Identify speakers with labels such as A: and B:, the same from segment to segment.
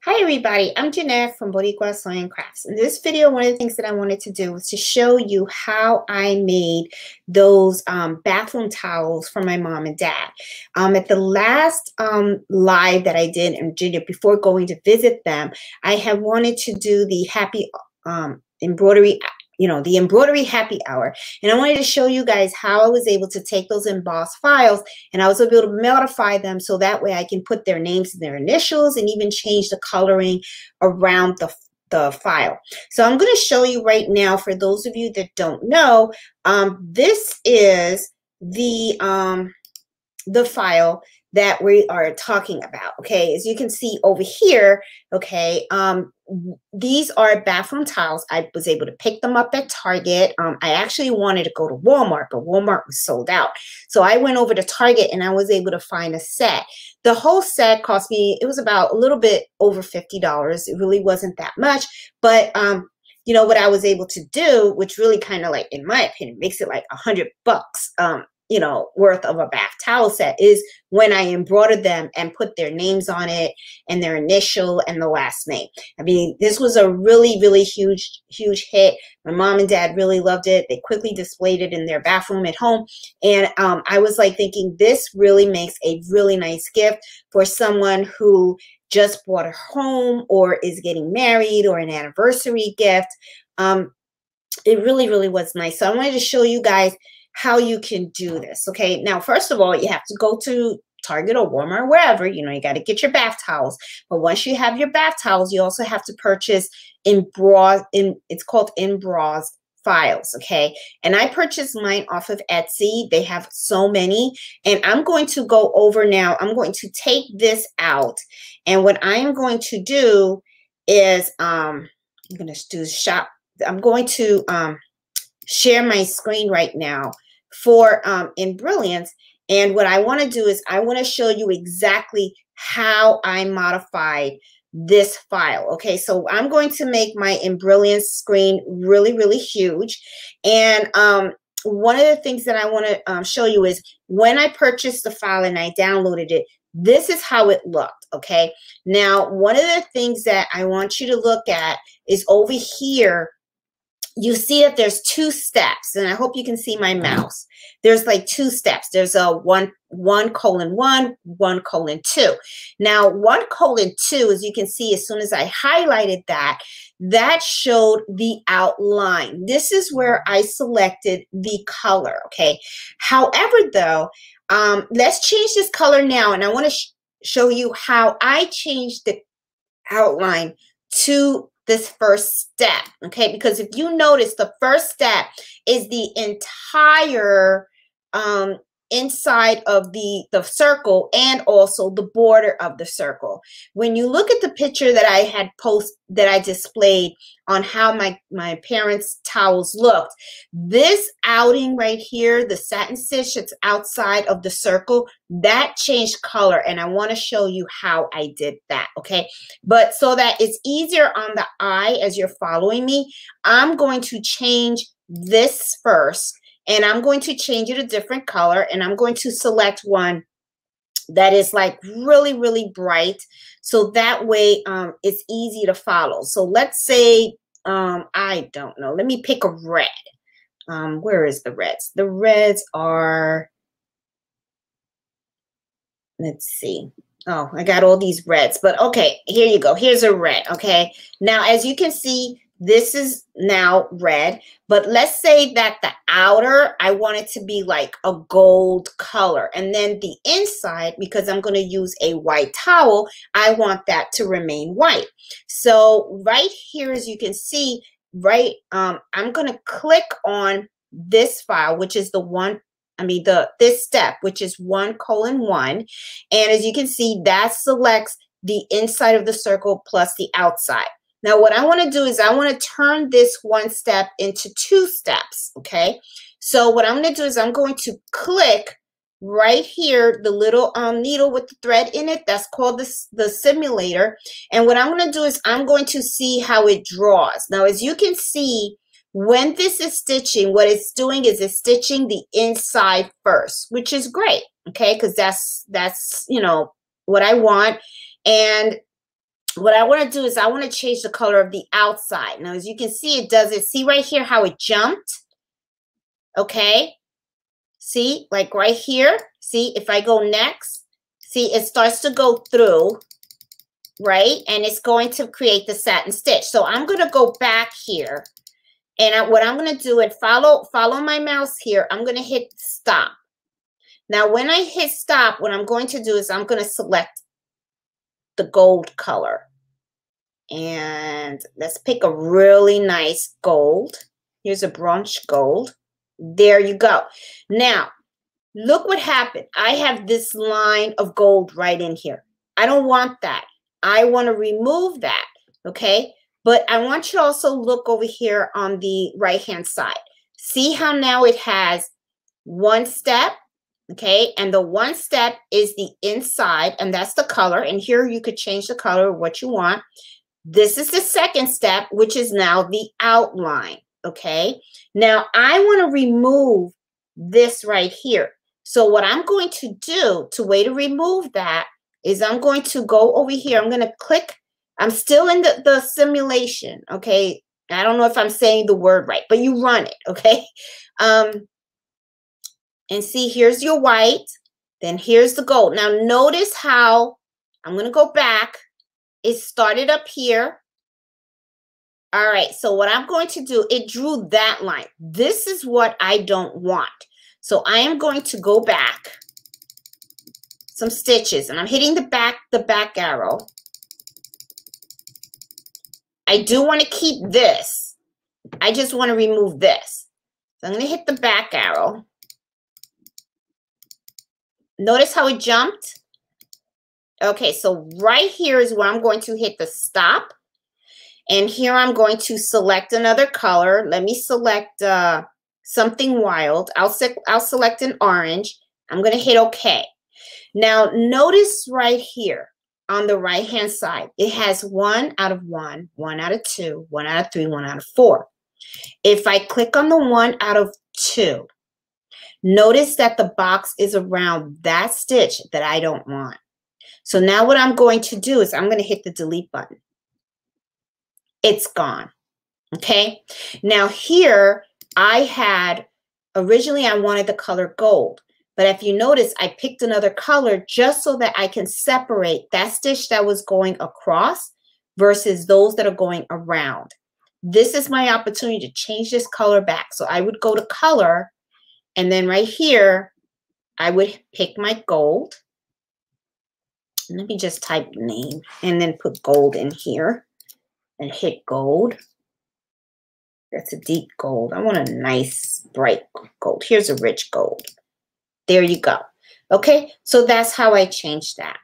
A: Hi everybody, I'm Jeanette from Boricua Sewing Crafts. In this video, one of the things that I wanted to do was to show you how I made those bathroom towels for my mom and dad. At the last live that I did in Virginia, before going to visit them, I had wanted to do the happy embroidery, the embroidery happy hour. And I wanted to show you guys how I was able to take those embossed files and I was able to modify them so that way I can put their names and their initials and even change the coloring around the file. So I'm going to show you right now, for those of you that don't know, this is the file that we are talking about. Okay, as you can see over here, okay, these are bathroom towels. I was able to pick them up at Target. I actually wanted to go to Walmart, but Walmart was sold out. So I went over to Target and I was able to find a set. The whole set cost me, it was about a little bit over $50. It really wasn't that much, but you know what I was able to do, which really kind of, like, in my opinion, makes it like $100 worth of a bath towel set, is when I embroidered them and put their names on it and their initial and the last name. I mean, this was a really, really huge hit. My mom and dad really loved it. They quickly displayed it in their bathroom at home. And I was like thinking, this really makes a really nice gift for someone who just bought a home or is getting married or an anniversary gift. It really, really was nice. So I wanted to show you guys how you can do this. Okay, now first of all, you have to go to Target or Walmart, wherever, you got to get your bath towels. But once you have your bath towels, you also have to purchase it's called Embossed files. Okay, and I purchased mine off of Etsy. They have so many, and I'm going to go over now. I'm going to take this out, and what I am going to do is I'm going to do shop. I'm going to share my screen right now for Embrillance. And what I want to do is I want to show you exactly how I modified this file. Okay, so I'm going to make my Embrillance screen really, really huge. And one of the things that I want to show you is when I purchased the file and I downloaded it, this is how it looked. Okay, now one of the things that I want you to look at is over here. You see that there's two steps, and I hope you can see my mouse. There's like two steps. There's a 1:1, 1:2. Now 1:2, as you can see, as soon as I highlighted that, that showed the outline. This is where I selected the color. Okay. However, though, let's change this color now, and I want to show you how I changed the outline to this first step. Okay, because if you notice, the first step is the entire inside of the circle and also the border of the circle. When you look at the picture that I had displayed on how my parents' towels looked, this outing right here, the satin stitch that's outside of the circle, that changed color, and I want to show you how I did that. Okay, but so that it's easier on the eye as you're following me, I'm going to change this first. And I'm going to change it a different color, and I'm going to select one that is like really, really bright. So that way it's easy to follow. So let's say, I don't know, let me pick a red. Where is the reds? The reds are, let's see. Oh, I got all these reds, but okay, here you go. Here's a red. Okay. Now, as you can see, this is now red, but let's say that the outer, I want it to be like a gold color. And then the inside, because I'm going to use a white towel, I want that to remain white. So right here, as you can see, right, I'm going to click on this file, which is this step, which is 1:1. And as you can see, that selects the inside of the circle plus the outside. Now, what I want to do is I want to turn this one step into two steps, okay? So what I'm going to do is I'm going to click right here, the little needle with the thread in it. That's called the simulator. And what I'm going to do is I'm going to see how it draws. Now, as you can see, when this is stitching, what it's doing is it's stitching the inside first, which is great, okay? Because that's what I want. And what I want to do is I want to change the color of the outside. Now, as you can see, it does it. See right here how it jumped? Okay. See, like right here. See, if I go next, see, it starts to go through, right? And it's going to create the satin stitch. So I'm going to go back here. And what I'm going to do, and follow my mouse here, I'm going to hit stop. Now, when I hit stop, what I'm going to do is I'm going to select the gold color. And let's pick a really nice gold. Here's a brunch gold. There you go. Now, look what happened. I have this line of gold right in here. I don't want that. I want to remove that, okay? But I want you to also look over here on the right-hand side. See how now it has one step, okay? And the one step is the inside, and that's the color. And here you could change the color of what you want. This is the second step, which is now the outline, okay? Now, I want to remove this right here. So what I'm going to do to way to remove that is I'm going to go over here. I'm going to click. I'm still in the simulation, okay? I don't know if I'm saying the word right, but you run it, okay? And see, here's your white. Then here's the gold. Now, notice how I'm going to go back. It started up here. All right, so what I'm going to do, it drew that line. This is what I don't want. So I am going to go back some stitches, and I'm hitting the back arrow. I do want to keep this. I just want to remove this. So I'm going to hit the back arrow. Notice how it jumped? Okay, so right here is where I'm going to hit the stop. And here I'm going to select another color. Let me select something wild. I'll select an orange. I'm going to hit OK. Now, notice right here on the right-hand side, it has 1 out of 1, 1 out of 2, 1 out of 3, 1 out of 4. If I click on the 1 out of 2, notice that the box is around that stitch that I don't want. So now what I'm going to do is I'm going to hit the delete button. It's gone. Okay. Now here I had, originally I wanted the color gold, but if you notice, I picked another color just so that I can separate that stitch that was going across versus those that are going around. This is my opportunity to change this color back. So I would go to color, and then right here, I would pick my gold. Let me just type name and then put gold in here and hit gold. That's a deep gold. I want a nice bright gold. Here's a rich gold. There you go. Okay, so that's how I changed that.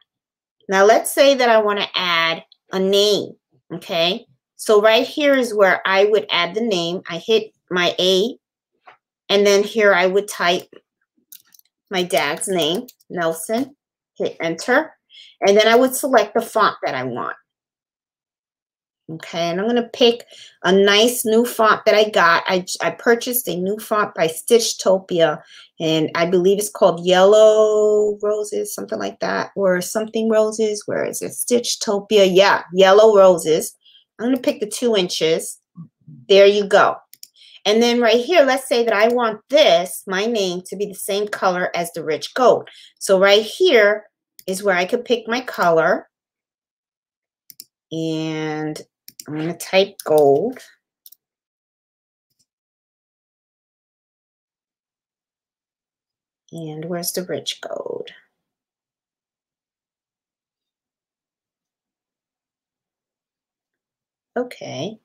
A: Now let's say that I want to add a name. Okay, so right here is where I would add the name. I hit my A, and then here I would type my dad's name, Nelson, hit enter, and then I would select the font that I want. Okay, and I'm going to pick a nice new font that I got. I purchased a new font by Stitchtopia, and I believe it's called Yellow Roses, something like that, or something Roses. Where is it? Stitchtopia. Yeah, Yellow Roses. I'm going to pick the 2 inches. There you go. And then right here, let's say that I want this, my name, to be the same color as the rich gold. So right here is where I could pick my color. And I'm going to type gold. And where's the rich gold? Okay.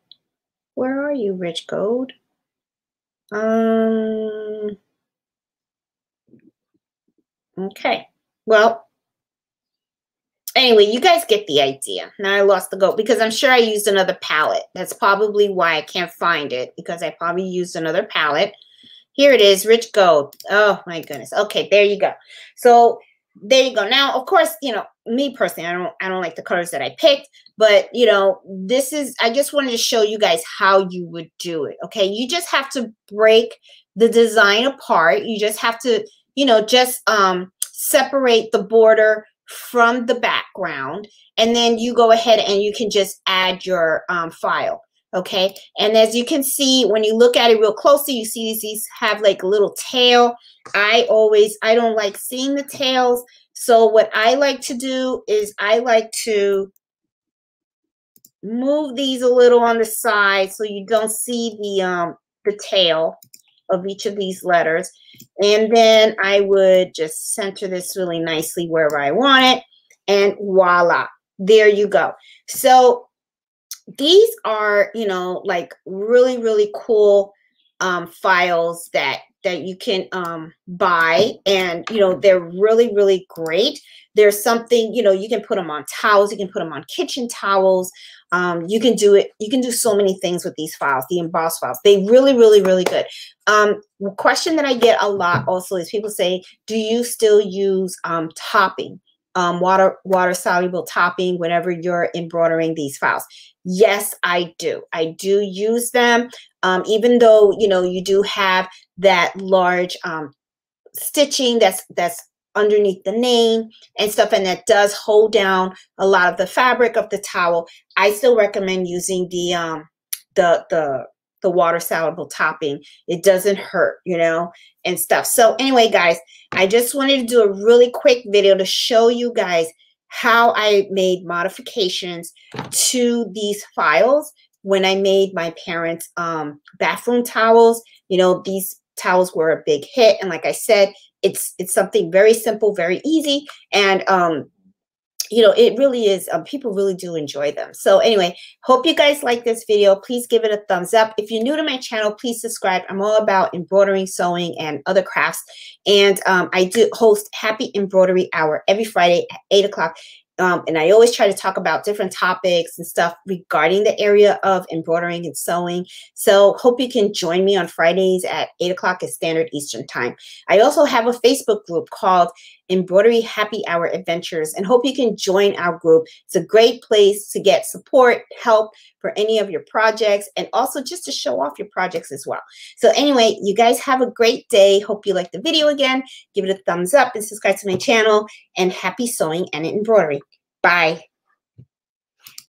A: Where are you, rich gold? Okay. Well, anyway, you guys get the idea. Now I lost the gold because I'm sure I used another palette. That's probably why I can't find it, because I probably used another palette. Here it is, rich gold. Oh my goodness. Okay, there you go. So there you go. Now, of course, you know, me personally, I don't like the colors that I picked, but you know, this is, I just wanted to show you guys how you would do it. Okay, you just have to break the design apart. You just have to, you know, just separate the border from the background, and then you go ahead and you can just add your file. Okay, and as you can see, when you look at it real closely, you see these have like a little tail. I don't like seeing the tails. So what I like to do is I like to move these a little on the side so you don't see the tail of each of these letters. And then I would just center this really nicely wherever I want it. And voila, there you go. So these are, you know, like really, really cool files that you can buy, and you know, they're really, really great. There's something, you know, you can put them on towels, you can put them on kitchen towels. You can do it. You can do so many things with these files, the embossed files. They really, really, really good. Question that I get a lot also is people say, do you still use topping, water soluble topping whenever you're embroidering these files? Yes, I do. I do use them. Even though, you know, you do have that large stitching that's underneath the name and stuff, and that does hold down a lot of the fabric of the towel, I still recommend using the water soluble topping. It doesn't hurt, you know, and stuff. So anyway, guys, I just wanted to do a really quick video to show you guys how I made modifications to these files when I made my parents' bathroom towels. You know, these towels were a big hit, and like I said, it's something very simple, very easy, and you know, it really is, people really do enjoy them. So anyway, hope you guys like this video. Please give it a thumbs up. If you're new to my channel, please subscribe. I'm all about embroidering, sewing, and other crafts. And I do host Happy Embroidery Hour every Friday at 8 o'clock. And I always try to talk about different topics and stuff regarding the area of embroidering and sewing. So hope you can join me on Fridays at 8 o'clock at Standard Eastern Time. I also have a Facebook group called Embroidery Happy Hour Adventures, and hope you can join our group. It's a great place to get support, help for any of your projects, and also just to show off your projects as well. So anyway, you guys have a great day. Hope you like the video again. Give it a thumbs up and subscribe to my channel, and happy sewing and embroidery. Bye.